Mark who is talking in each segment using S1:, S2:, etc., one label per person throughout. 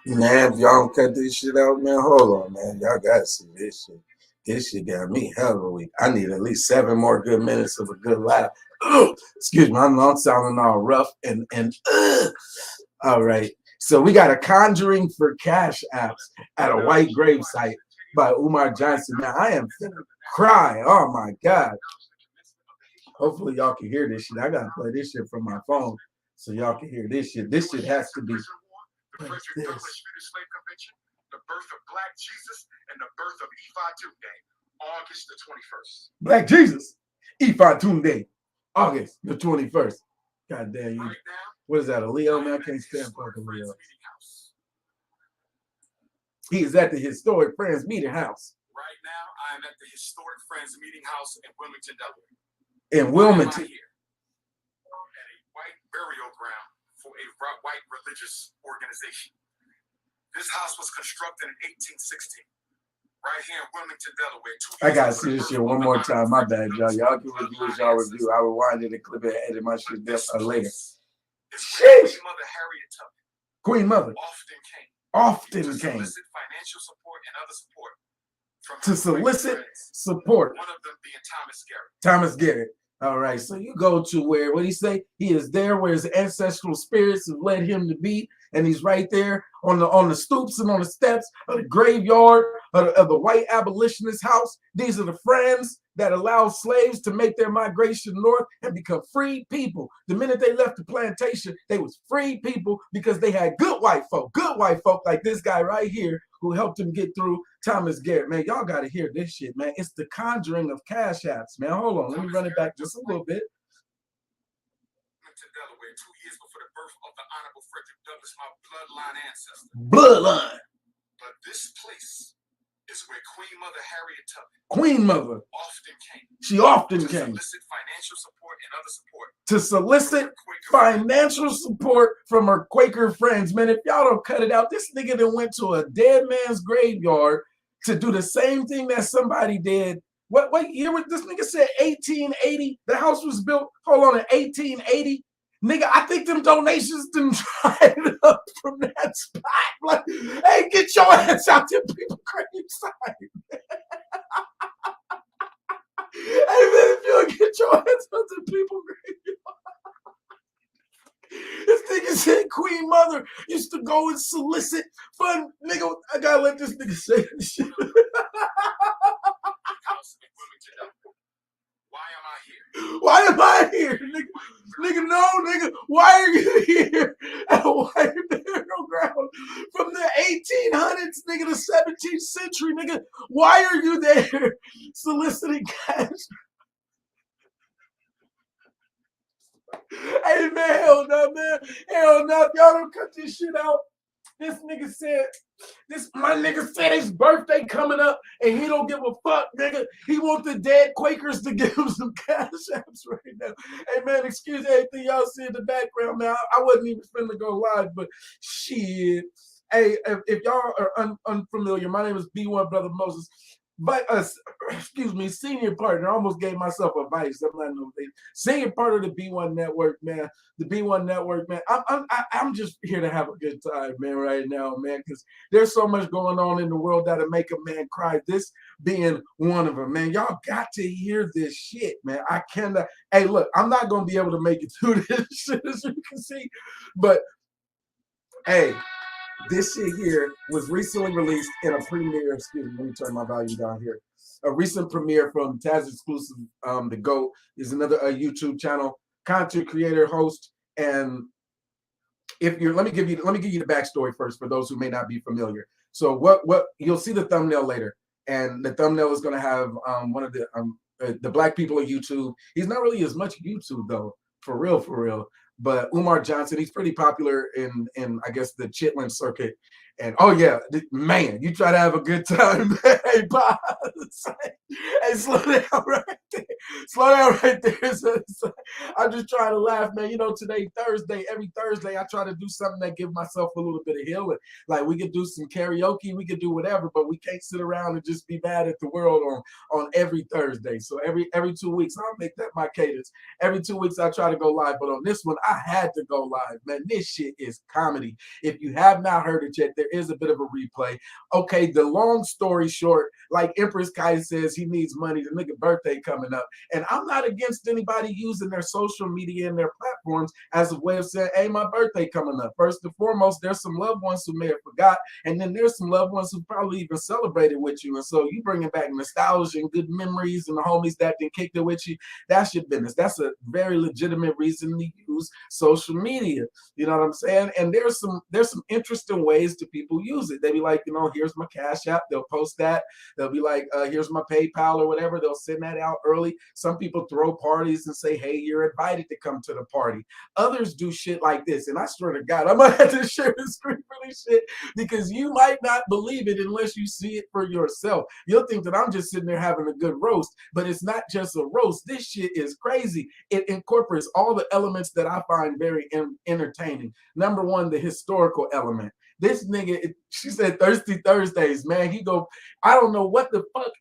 S1: Man, if y'all don't cut this shit out, man, hold on, man. Y'all gotta see this shit. This shit got me hella weak. I need at least 7 more good minutes of a good laugh. Ugh. Excuse me, I know I'm sounding all rough and all right. So we got a Conjuring for Cash Apps at a white grave site by Umar Johnson. Man, I am finna cry. Oh my God. Hopefully y'all can hear this shit. I gotta play this shit from my phone so y'all can hear this shit. This shit has to be. What is this? The birth of Black Jesus and the birth of Ifa August the 21st. Black Jesus, Ifa August the 21st. God damn you. What is that, a Leo? Man, I can't stand fucking Leo. He is at the historic Friends Meeting House. Right now, I am at the historic Friends Meeting House in Wilmington, Delaware. In Wilmington. Here? At a white burial ground for a white religious organization. This house was constructed in 1816. Right here in Wilmington, Delaware. I gotta see this shit one more time. My bad, y'all. Y'all can review as y'all review. I rewind it and clip it and edit my shit later. Sheesh. Queen Mother often came. Solicit financial support and other support. To solicit support. One of them being Thomas Garrett. Thomas Garrett. All right. So you go to where, what do you say? He is there where his ancestral spirits have led him to be. And he's right there on the stoops and on the steps of the graveyard of the white abolitionist house. These are the friends that allow slaves to make their migration north and become free people. The minute they left the plantation, they was free people because they had good white folk like this guy right here who helped him get through. Thomas Garrett. Man, y'all got to hear this shit, man. It's the Conjuring of Cashapps, man. Hold on. Let me run it back just a little bit. To Delaware 2 years before the birth of the Honorable Frederick Douglass, my bloodline ancestor. Bloodline. But this place is where Queen Mother Harriet Tubman. Queen Mother often came. She often came. To solicit financial support and other support. To solicit financial support from her Quaker friends. Man, if y'all don't cut it out, this nigga done went to a dead man's graveyard to do the same thing that somebody did. What year was this nigga said 1880? The house was built, hold on, in 1880. Nigga, I think them donations done dried up from that spot. Like, hey, get your ass out there, people graveside. Hey man, if you don't get your ass out there, people graveyard. This nigga said Queen Mother used to go and solicit fun. Nigga, I gotta let this nigga say this shit. Why am I here? Nigga, no, nigga. Why are you here at a white burial ground from the 1800s, nigga, the 17th century, nigga? Why are you there soliciting cash? Hey, man, hell no, man. Hell no. If y'all don't cut this shit out, this nigga said, my nigga said his birthday coming up and he don't give a fuck, nigga. He want the dead Quakers to give him some cash apps right now. Hey, man, excuse everything y'all see in the background, man. I wasn't even finna go live, but shit. Hey, if y'all are unfamiliar, my name is B1 Brother Moses. But excuse me, senior partner. I almost gave myself a vice. I'm not no senior part of the B1 Network, man. The B1 Network, man. I'm just here to have a good time, man, right now, man. Because there's so much going on in the world that'll make a man cry. This being one of them, man. Y'all got to hear this shit, man. I cannot. Hey, look, I'm not gonna be able to make it through this shit, as you can see, but hey. This shit here was recently released in a premiere. Excuse me, let me turn my volume down here. A recent premiere from Taz Exclusive. The GOAT is another YouTube channel, content creator, host, and if you're, let me give you the backstory first for those who may not be familiar. So what you'll see the thumbnail later, and the thumbnail is going to have one of the black people of YouTube. He's not really as much YouTube though, for real. But Umar Johnson, he's pretty popular in I guess the Chitlin circuit. And oh yeah, man, you try to have a good time. Hey, pause. Hey, slow down right there. Slow down right there. So, I'm just trying to laugh, man. You know, today Thursday, every Thursday, I try to do something that give myself a little bit of healing. Like we could do some karaoke, we could do whatever, but we can't sit around and just be mad at the world on every Thursday. So every 2 weeks, I'll make that my cadence. Every 2 weeks, I try to go live. But on this one, I had to go live, man. This shit is comedy. If you have not heard it yet, there is a bit of a replay. Okay, the long story short, like Empress Kai says, he needs money. The nigga birthday coming up. And I'm not against anybody using their social media and their platforms as a way of saying, hey, my birthday coming up. First and foremost, there's some loved ones who may have forgot, and then there's some loved ones who probably even celebrated with you. And so you bringing back nostalgia and good memories and the homies that then kicked it with you. That's your business. That's a very legitimate reason to use social media. You know what I'm saying? And there's some interesting ways to people use it. They be like, here's my Cash App. They'll post that. They'll be like, here's my PayPal or whatever. They'll send that out early. Some people throw parties and say, hey, you're invited to come to the party. Others do shit like this. And I swear to God, I'm going to have to share the screen for this shit because you might not believe it unless you see it for yourself. You'll think that I'm just sitting there having a good roast, but it's not just a roast. This shit is crazy. It incorporates all the elements that I find very entertaining. Number one, the historical element. This nigga, she said Thirsty Thursdays, man. I don't know what the fuck.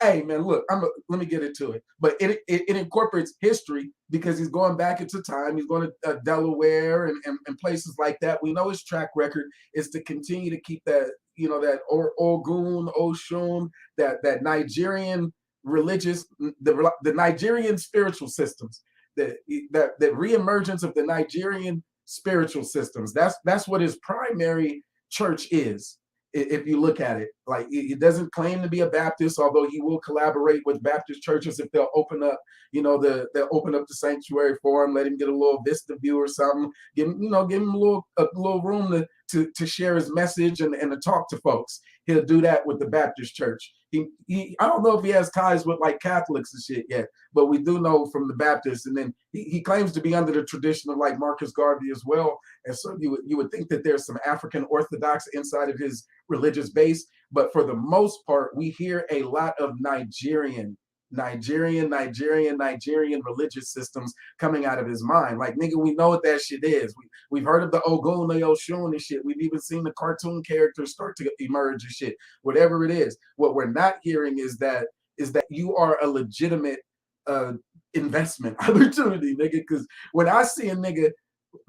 S1: Hey, man, look, let me get into it. But it incorporates history because he's going back into time. He's going to Delaware and places like that. We know his track record is to continue to keep that, that Ogun, Oshun, that Nigerian religious, the Nigerian spiritual systems, the reemergence of the Nigerian spiritual systems. That's what his primary church is. If you look at it, like he doesn't claim to be a Baptist, although he will collaborate with Baptist churches if they'll open up, they'll open up the sanctuary for him, let him get a little vista view or something, give him a little room to share his message and to talk to folks. He'll do that with the Baptist church. I don't know if he has ties with like Catholics and shit yet, but we do know from the Baptists. And then he claims to be under the tradition of like Marcus Garvey as well. And so you would think that there's some African Orthodox inside of his religious base. But for the most part, we hear a lot of Nigerian religious systems coming out of his mind. Like, nigga, we know what that shit is. We've heard of the Ogun, the Oshun and shit. We've even seen the cartoon characters start to emerge and shit. Whatever it is. What we're not hearing is that you are a legitimate investment opportunity, nigga. Because when I see a nigga,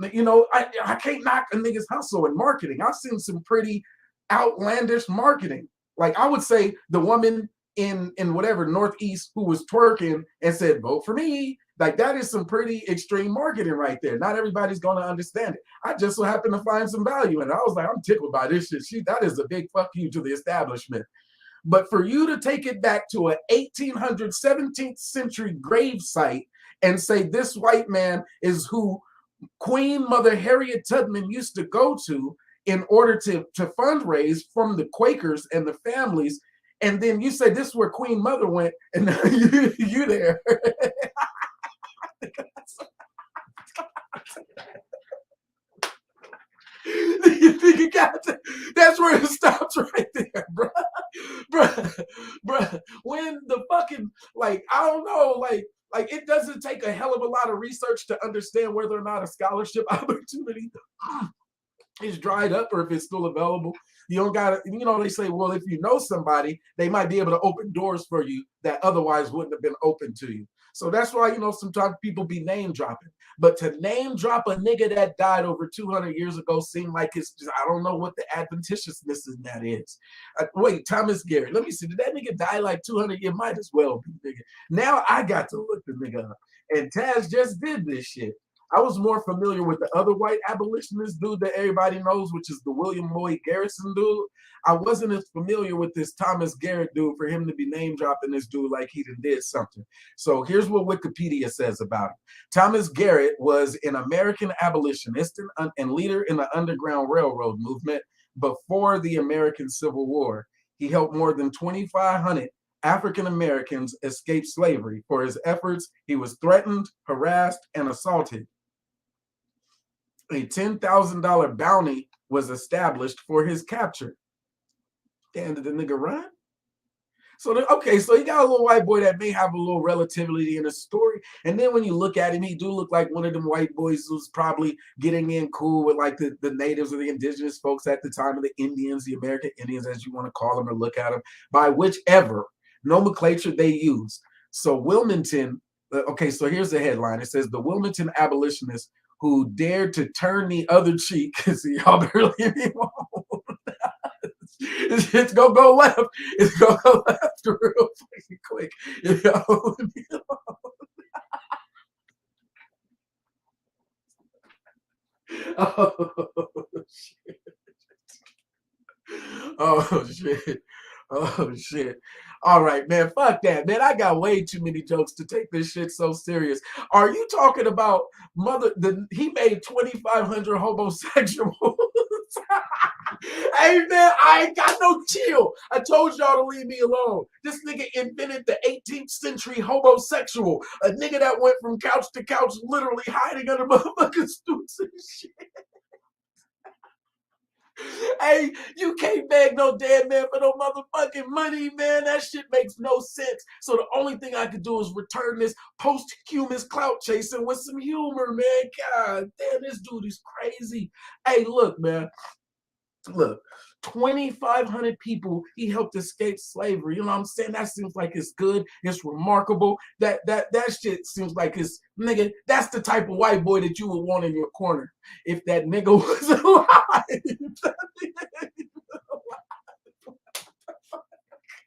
S1: I can't knock a nigga's hustle in marketing. I've seen some pretty outlandish marketing. Like, I would say the woman in whatever Northeast who was twerking and said, vote for me. Like, that is some pretty extreme marketing right there. Not everybody's going to understand it. I just so happened to find some value in it. I was like, I'm tickled by this shit. That is a big fuck you to the establishment. But for you to take it back to an 1800, 17th century grave site and say this white man is who Queen Mother Harriet Tubman used to go to in order to fundraise from the Quakers and the families, and then you say this is where Queen Mother went, and now you there. That's where it stops right there, bro. When the fucking, like, I don't know, like it doesn't take a hell of a lot of research to understand whether or not a scholarship opportunity is dried up or if it's still available. You don't got to, they say, well, if you know somebody, they might be able to open doors for you that otherwise wouldn't have been open to you. So that's why, sometimes people be name dropping. But to name drop a nigga that died over 200 years ago seemed like it's just, I don't know what the adventitiousness in that is. Wait, Thomas Garrett, let me see. Did that nigga die like 200? It might as well be, nigga. Now I got to look the nigga up. And Taz just did this shit. I was more familiar with the other white abolitionist dude that everybody knows, which is the William Lloyd Garrison dude. I wasn't as familiar with this Thomas Garrett dude for him to be name dropping this dude like he did something. So here's what Wikipedia says about him. Thomas Garrett was an American abolitionist and leader in the Underground Railroad movement before the American Civil War. He helped more than 2,500 African Americans escape slavery. For his efforts, he was threatened, harassed, and assaulted. A $10,000 bounty was established for his capture. Damn, did the nigga run? So you got a little white boy that may have a little relativity in the story. And then when you look at him, he do look like one of them white boys who's probably getting in cool with like the natives or the indigenous folks at the time, of the Indians, the American Indians, as you want to call them or look at them, by whichever nomenclature they use. So Wilmington, so here's the headline. It says the Wilmington abolitionists who dared to turn the other cheek. See, y'all barely leave me alone. It's gonna go left. It's gonna go left real fucking quick. Y'all leave me alone. Oh shit. Oh shit. Oh shit. All right, man. Fuck that, man. I got way too many jokes to take this shit so serious. Are you talking about he made 2,500 homosexuals? Hey man, I ain't got no chill. I told y'all to leave me alone. This nigga invented the 18th century homosexual. A nigga that went from couch to couch, literally hiding under motherfucking suits and shit. Hey, you can't beg no dead man for no motherfucking money, man. That shit makes no sense. So the only thing I could do is return this posthumous clout chasing with some humor, man. God damn, this dude is crazy. Hey, look, man. Look, 2,500 people he helped escape slavery. You know what I'm saying? That seems like it's good. It's remarkable. That shit seems like it's nigga. That's the type of white boy that you would want in your corner if that nigga was alive.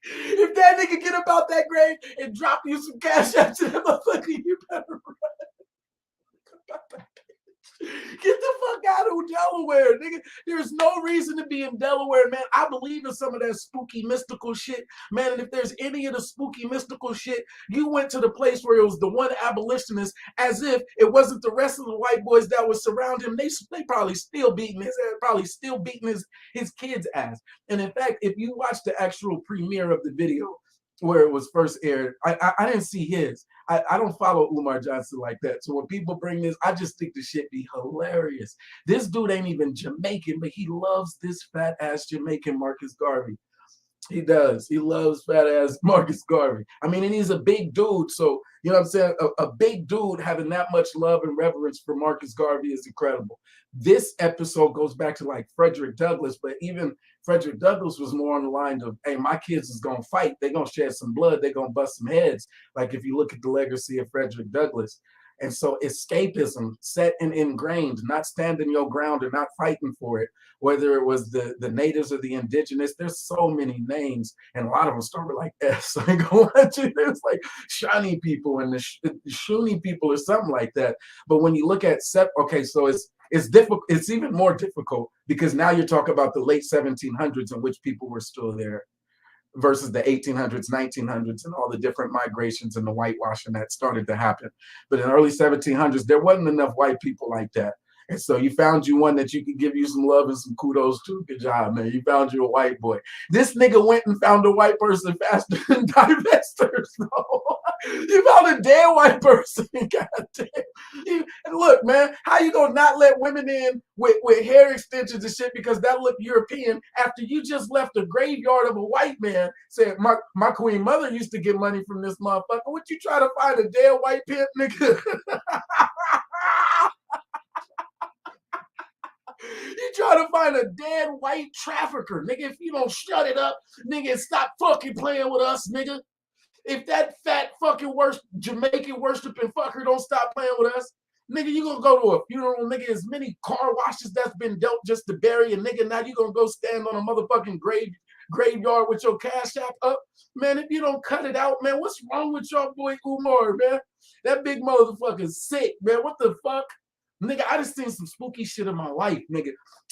S1: If that nigga get about that grave and drop you some cash after that motherfucker, you better run. Get the fuck out of Delaware, nigga. There's no reason to be in Delaware, man. I believe in some of that spooky, mystical shit, man. And if there's any of the spooky, mystical shit, you went to the place where it was the one abolitionist, as if it wasn't the rest of the white boys that would surround him. They probably still beating his ass, probably still beating his kids' ass. And in fact, if you watch the actual premiere of the video where it was first aired, I didn't see his. I don't follow Umar Johnson like that. So when people bring this, I just think the shit be hilarious. This dude ain't even Jamaican, but he loves this fat ass Jamaican Marcus Garvey. He does. He loves fat ass Marcus Garvey. I mean, and he's a big dude. So, you know what I'm saying? A big dude having that much love and reverence for Marcus Garvey is incredible. This episode goes back to like Frederick Douglass, but even Frederick Douglass was more on the line of, hey, my kids is going to fight. They're going to shed some blood. They're going to bust some heads. Like if you look at the legacy of Frederick Douglass. And so escapism, set and ingrained, not standing your ground and not fighting for it, whether it was the natives or the indigenous, there's so many names, and a lot of them start with like S. So I ain't gonna let you, there's like Shawnee people and the Shuni people or something like that. But when you look at okay, so it's difficult. It's even more difficult because now you're talking about the late 1700s in which people were still there versus the 1800s, 1900s, and all the different migrations and the whitewashing that started to happen. But in the early 1700s, there wasn't enough white people like that. And so you found you one that you could give you some love and some kudos to. Good job, man. You found you a white boy. This nigga went and found a white person faster than divestors. No. You found a damn white person. God damn. And look, man, how you gonna not let women in with hair extensions and shit because that look European after you just left the graveyard of a white man saying my queen mother used to get money from this motherfucker. What you try to find a damn white pimp, nigga? You try to find a dead white trafficker, nigga. If you don't shut it up, nigga, stop fucking playing with us, nigga. If that fat fucking Jamaican worshiping fucker don't stop playing with us, nigga, you gonna go to a funeral, nigga. As many car washes that's been dealt just to bury a nigga. Now you gonna go stand on a motherfucking graveyard with your cash app up, man. If you don't cut it out, man, what's wrong with your boy Umar, man? That big motherfucker's sick, man. What the fuck? Nigga, I just seen some spooky shit in my life, nigga.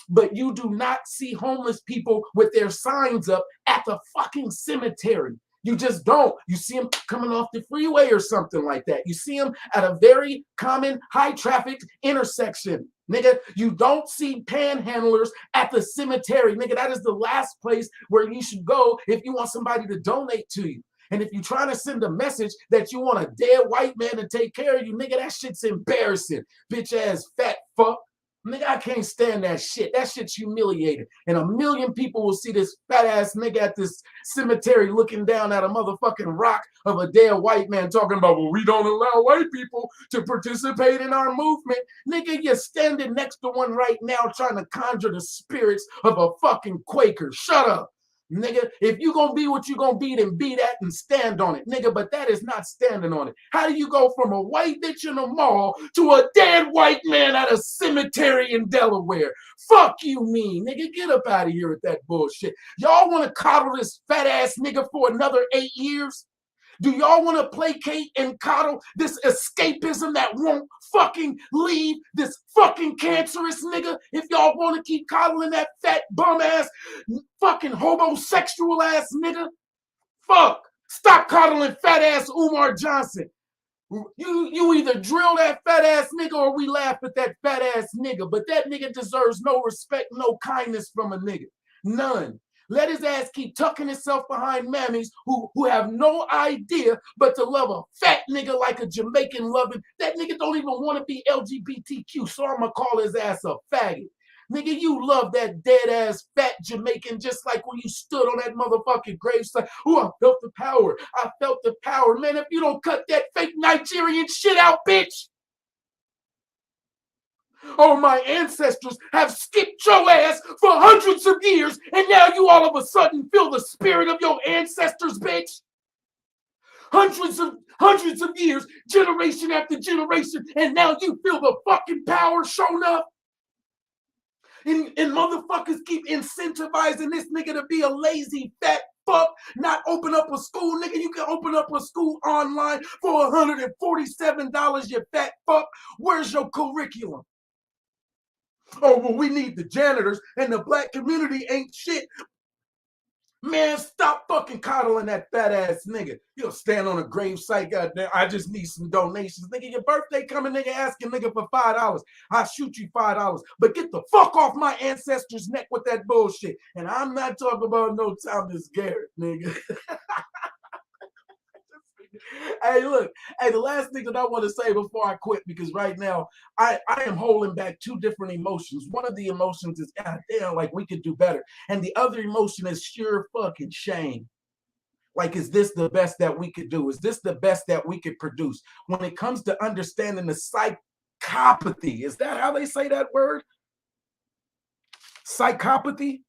S1: But you do not see homeless people with their signs up at the fucking cemetery. You just don't. You see them coming off the freeway or something like that. You see them at a very common high traffic intersection. Nigga, you don't see panhandlers at the cemetery. Nigga, that is the last place where you should go if you want somebody to donate to you. And if you're trying to send a message that you want a dead white man to take care of you, nigga, that shit's embarrassing. Bitch ass fat fuck. Nigga, I can't stand that shit. That shit's humiliating. And a million people will see this fat ass nigga at this cemetery looking down at a motherfucking rock of a dead white man talking about, well, we don't allow white people to participate in our movement. Nigga, you're standing next to one right now trying to conjure the spirits of a fucking Quaker. Shut up. Nigga, if you gonna be what you gonna be, then be that and stand on it, nigga. But that is not standing on it. How do you go from a white bitch in a mall to a dead white man at a cemetery in Delaware? Fuck you mean, nigga. Get up out of here with that bullshit. Y'all want to coddle this fat ass nigga for another 8 years? Do y'all want to placate and coddle this escapism that won't fucking leave, this fucking cancerous nigga? If y'all want to keep coddling that fat bum ass fucking homosexual ass nigga, fuck. Stop coddling fat ass Umar Johnson. You either drill that fat ass nigga or we laugh at that fat ass nigga. But that nigga deserves no respect, no kindness from a nigga. None. Let his ass keep tucking himself behind mammies who have no idea but to love a fat nigga like a Jamaican loving. That nigga don't even want to be LGBTQ, so I'm going to call his ass a faggot. Nigga, you love that dead-ass fat Jamaican just like when you stood on that motherfucking gravesite. Oh, I felt the power. I felt the power. Man, if you don't cut that fake Nigerian shit out, bitch. Oh, my ancestors have skipped your ass for hundreds of years, and now you all of a sudden feel the spirit of your ancestors, bitch. Hundreds of years, generation after generation, and now you feel the fucking power shown up. And motherfuckers keep incentivizing this nigga to be a lazy fat fuck, not open up a school. Nigga, you can open up a school online for $147, you fat fuck. Where's your curriculum? Oh, well, we need the janitors, and the black community ain't shit. Man, stop fucking coddling that fat ass nigga. You'll stand on a gravesite, goddamn. I just need some donations. Nigga, your birthday coming, nigga, asking nigga for $5. I'll shoot you $5. But get the fuck off my ancestors' neck with that bullshit. And I'm not talking about no Thomas Garrett, nigga. Hey, look. Hey, the last thing that I want to say before I quit, because right now I am holding back two different emotions. One of the emotions is, God damn, like we could do better. And the other emotion is sheer fucking shame. Like, is this the best that we could do? Is this the best that we could produce? When it comes to understanding the psychopathy, is that how they say that word? Psychopathy?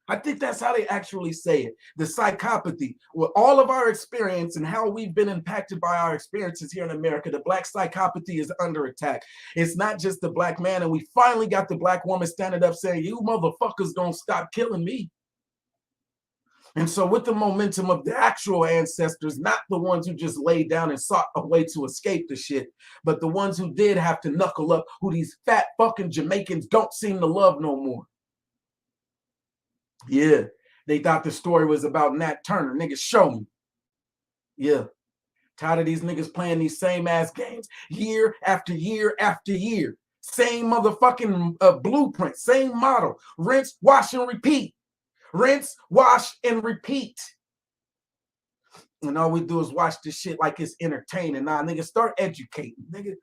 S1: I think that's how they actually say it. The psychopathy. With all of our experience and how we've been impacted by our experiences here in America, the black psychopathy is under attack. It's not just the black man, and we finally got the black woman standing up saying, you motherfuckers don't stop killing me. And so with the momentum of the actual ancestors, not the ones who just laid down and sought a way to escape the shit, but the ones who did have to knuckle up, who these fat fucking Jamaicans don't seem to love no more. Yeah, they thought the story was about Nat Turner. Niggas, show me. Yeah. Tired of these niggas playing these same ass games year after year after year. Same motherfucking blueprint, same model. Rinse, wash, and repeat. Rinse, wash, and repeat. And all we do is watch this shit like it's entertaining. Nah, nigga, start educating. Nigga,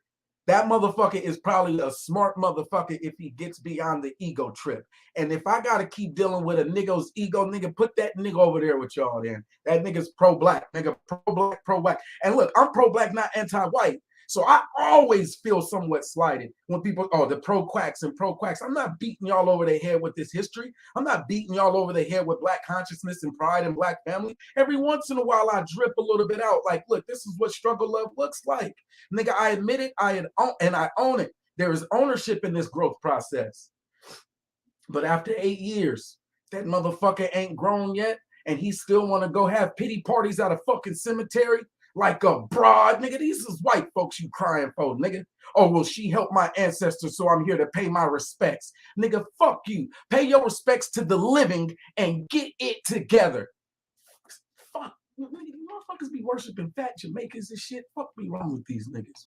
S1: that motherfucker is probably a smart motherfucker if he gets beyond the ego trip. And if I gotta keep dealing with a nigga's ego, nigga, put that nigga over there with y'all then. That nigga's pro-black, nigga, pro-black, pro-white. And look, I'm pro-black, not anti-white. So I always feel somewhat slighted when people, oh, the pro-quacks and pro-quacks. I'm not beating y'all over the head with this history. I'm not beating y'all over the head with black consciousness and pride and black family. Every once in a while, I drip a little bit out. Like, look, this is what struggle love looks like. Nigga, I admit it, I own it. There is ownership in this growth process. But after 8 years, that motherfucker ain't grown yet, and he still want to go have pity parties at a fucking cemetery like a broad, nigga. These is white folks you crying for, nigga. Oh, well, she helped my ancestors, so I'm here to pay my respects. Nigga, fuck you. Pay your respects to the living and get it together. Fuck. Motherfuckers be worshiping fat Jamaicans and shit. Fuck be wrong with these niggas.